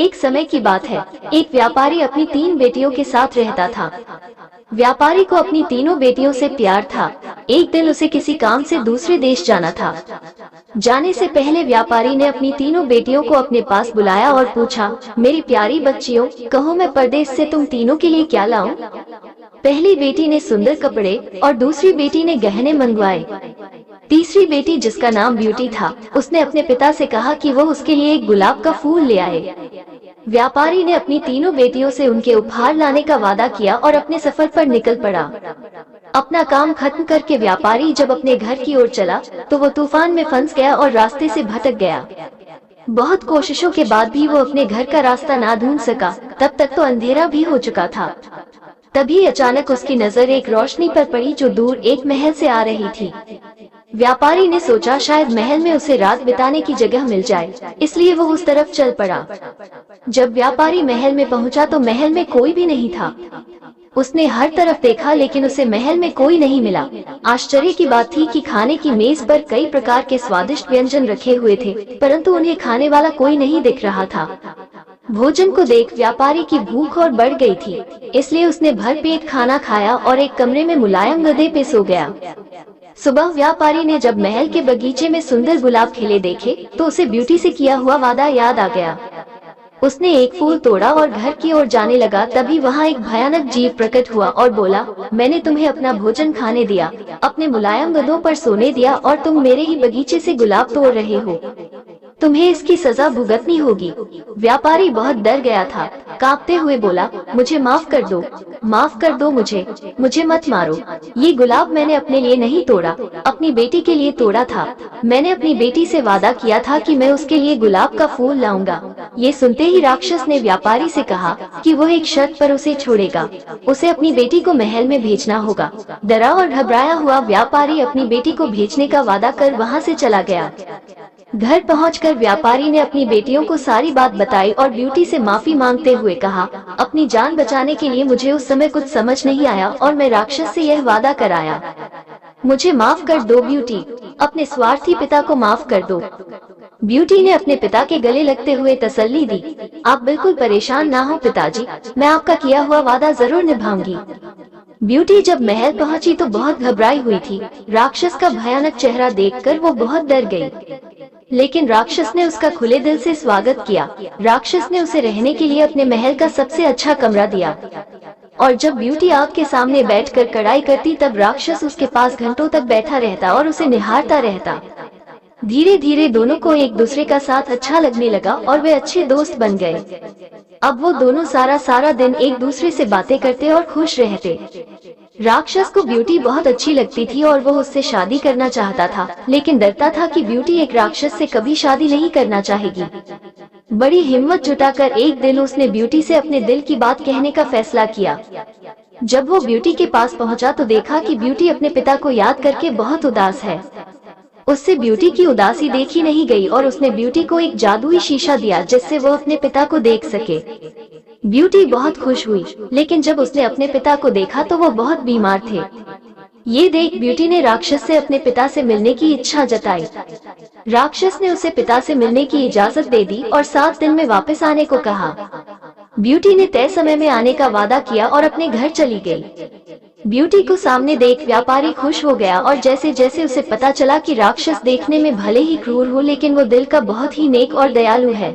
एक समय की बात है, एक व्यापारी अपनी 3 बेटियों के साथ रहता था। व्यापारी को अपनी तीनों बेटियों से प्यार था। एक दिन उसे किसी काम से दूसरे देश जाना था। जाने से पहले व्यापारी ने अपनी तीनों बेटियों को अपने पास बुलाया और पूछा, मेरी प्यारी बच्चियों, कहो मैं परदेश से तुम तीनों के लिए क्या लाऊं? पहली बेटी ने सुंदर कपड़े और दूसरी बेटी ने गहने मंगवाए। तीसरी बेटी, जिसका नाम ब्यूटी था, उसने अपने पिता से कहा कि वो उसके लिए एक गुलाब का फूल ले आए। व्यापारी ने अपनी तीनों बेटियों से उनके उपहार लाने का वादा किया और अपने सफर पर निकल पड़ा। अपना काम खत्म करके व्यापारी जब अपने घर की ओर चला तो वो तूफान में फंस गया और रास्ते से भटक गया। बहुत कोशिशों के बाद भी वो अपने घर का रास्ता ना ढूंढ सका। तब तक तो अंधेरा भी हो चुका था। तभी अचानक उसकी नजर एक रोशनी पर पड़ी जो दूर एक महल से आ रही थी। व्यापारी ने सोचा शायद महल में उसे रात बिताने की जगह मिल जाए, इसलिए वो उस तरफ चल पड़ा। जब व्यापारी महल में पहुंचा तो महल में कोई भी नहीं था। उसने हर तरफ देखा लेकिन उसे महल में कोई नहीं मिला। आश्चर्य की बात थी कि खाने की मेज पर कई प्रकार के स्वादिष्ट व्यंजन रखे हुए थे, परंतु उन्हें खाने वाला कोई नहीं दिख रहा था। भोजन को देख व्यापारी की भूख और बढ़ गई थी, इसलिए उसने भरपेट खाना खाया और एक कमरे में मुलायम गद्दे पे सो गया। सुबह व्यापारी ने जब महल के बगीचे में सुंदर गुलाब खिले देखे तो उसे ब्यूटी से किया हुआ वादा याद आ गया। उसने एक फूल तोड़ा और घर की ओर जाने लगा। तभी वहाँ एक भयानक जीव प्रकट हुआ और बोला, मैंने तुम्हें अपना भोजन खाने दिया, अपने मुलायम गद्दों पर सोने दिया और तुम मेरे ही बगीचे से गुलाब तोड़ रहे हो। तुम्हें इसकी सजा भुगतनी होगी। व्यापारी बहुत डर गया था। कांपते हुए बोला, मुझे माफ कर दो मुझे मत मारो। ये गुलाब मैंने अपने लिए नहीं तोड़ा, अपनी बेटी के लिए तोड़ा था। मैंने अपनी बेटी से वादा किया था कि मैं उसके लिए गुलाब का फूल लाऊंगा। ये सुनते ही राक्षस ने व्यापारी से कहा कि वो एक शर्त पर उसे छोड़ेगा। उसे अपनी बेटी को महल में भेजना होगा। डरा और घबराया हुआ व्यापारी अपनी बेटी को भेजने का वादा कर वहाँ से चला गया। घर पहुंचकर व्यापारी ने अपनी बेटियों को सारी बात बताई और ब्यूटी से माफी मांगते हुए कहा, अपनी जान बचाने के लिए मुझे उस समय कुछ समझ नहीं आया और मैं राक्षस से यह वादा कराया। मुझे माफ कर दो ब्यूटी, अपने स्वार्थी पिता को माफ कर दो। ब्यूटी ने अपने पिता के गले लगते हुए तसल्ली दी, आप बिल्कुल परेशान ना हो पिताजी, मैं आपका किया हुआ वादा जरूर निभाऊंगी। ब्यूटी जब महल पहुंची तो बहुत घबराई हुई थी। राक्षस का भयानक चेहरा देखकर वो बहुत डर गई, लेकिन राक्षस ने उसका खुले दिल से स्वागत किया। राक्षस ने उसे रहने के लिए अपने महल का सबसे अच्छा कमरा दिया और जब ब्यूटी आग के सामने बैठकर कढ़ाई करती तब राक्षस उसके पास घंटों तक बैठा रहता और उसे निहारता रहता। धीरे धीरे दोनों को एक दूसरे का साथ अच्छा लगने लगा और वे अच्छे दोस्त बन गए। अब वो दोनों सारा दिन एक दूसरे से बातें करते और खुश रहते। राक्षस को ब्यूटी बहुत अच्छी लगती थी और वो उससे शादी करना चाहता था, लेकिन डरता था कि ब्यूटी एक राक्षस से कभी शादी नहीं करना चाहेगी। बड़ी हिम्मत जुटाकर एक दिन उसने ब्यूटी से अपने दिल की बात कहने का फैसला किया। जब वो ब्यूटी के पास पहुंचा तो देखा कि ब्यूटी अपने पिता को याद करके बहुत उदास है। उससे ब्यूटी की उदासी देखी नहीं गई और उसने ब्यूटी को एक जादुई शीशा दिया जिससे वो अपने पिता को देख सके। ब्यूटी बहुत खुश हुई, लेकिन जब उसने अपने पिता को देखा तो वो बहुत बीमार थे। ये देख ब्यूटी ने राक्षस से अपने पिता से मिलने की इच्छा जताई। राक्षस ने उसे पिता से मिलने की इजाजत दे दी और 7 दिन में वापस आने को कहा। ब्यूटी ने तय समय में आने का वादा किया और अपने घर चली गई। ब्यूटी को सामने देख व्यापारी खुश हो गया और जैसे जैसे उसे पता चला कि राक्षस देखने में भले ही क्रूर हो लेकिन वो दिल का बहुत ही नेक और दयालु है,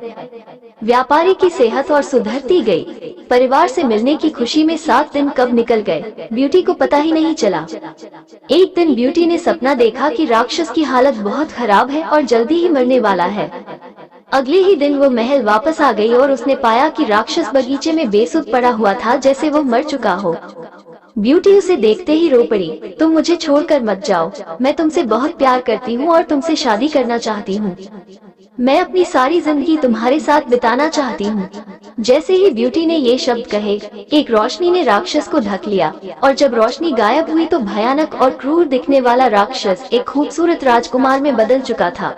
व्यापारी की सेहत और सुधरती गई। परिवार से मिलने की खुशी में 7 दिन कब निकल गए ब्यूटी को पता ही नहीं चला। एक दिन ब्यूटी ने सपना देखा कि राक्षस की हालत बहुत खराब है और जल्दी ही मरने वाला है। अगले ही दिन वो महल वापस आ गई और उसने पाया कि राक्षस बगीचे में बेसुध पड़ा हुआ था जैसे वो मर चुका हो। ब्यूटी उसे देखते ही रो पड़ी, तुम मुझे छोड़कर मत जाओ, मैं तुमसे बहुत प्यार करती हूँ और तुमसे शादी करना चाहती हूँ। मैं अपनी सारी जिंदगी तुम्हारे साथ बिताना चाहती हूँ। जैसे ही ब्यूटी ने ये शब्द कहे, एक रोशनी ने राक्षस को ढक लिया और जब रोशनी गायब हुई तो भयानक और क्रूर दिखने वाला राक्षस एक खूबसूरत राजकुमार में बदल चुका था।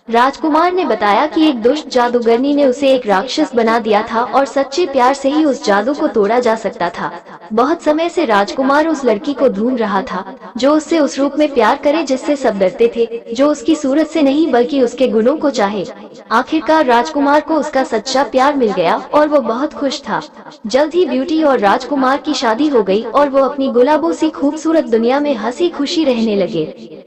राजकुमार ने बताया कि एक दुष्ट जादूगरनी ने उसे एक राक्षस बना दिया था और सच्चे प्यार से ही उस जादू को तोड़ा जा सकता था। बहुत समय से राजकुमार उस लड़की को ढूंढ रहा था जो उससे उस रूप में प्यार करे जिससे सब डरते थे, जो उसकी सूरत से नहीं बल्कि उसके गुणों को चाहे। आखिरकार राजकुमार को उसका सच्चा प्यार मिल गया और वो बहुत खुश था। जल्द ही ब्यूटी और राजकुमार की शादी हो गई और वो अपनी गुलाबों सी खूबसूरत दुनिया में हंसी खुशी रहने लगे।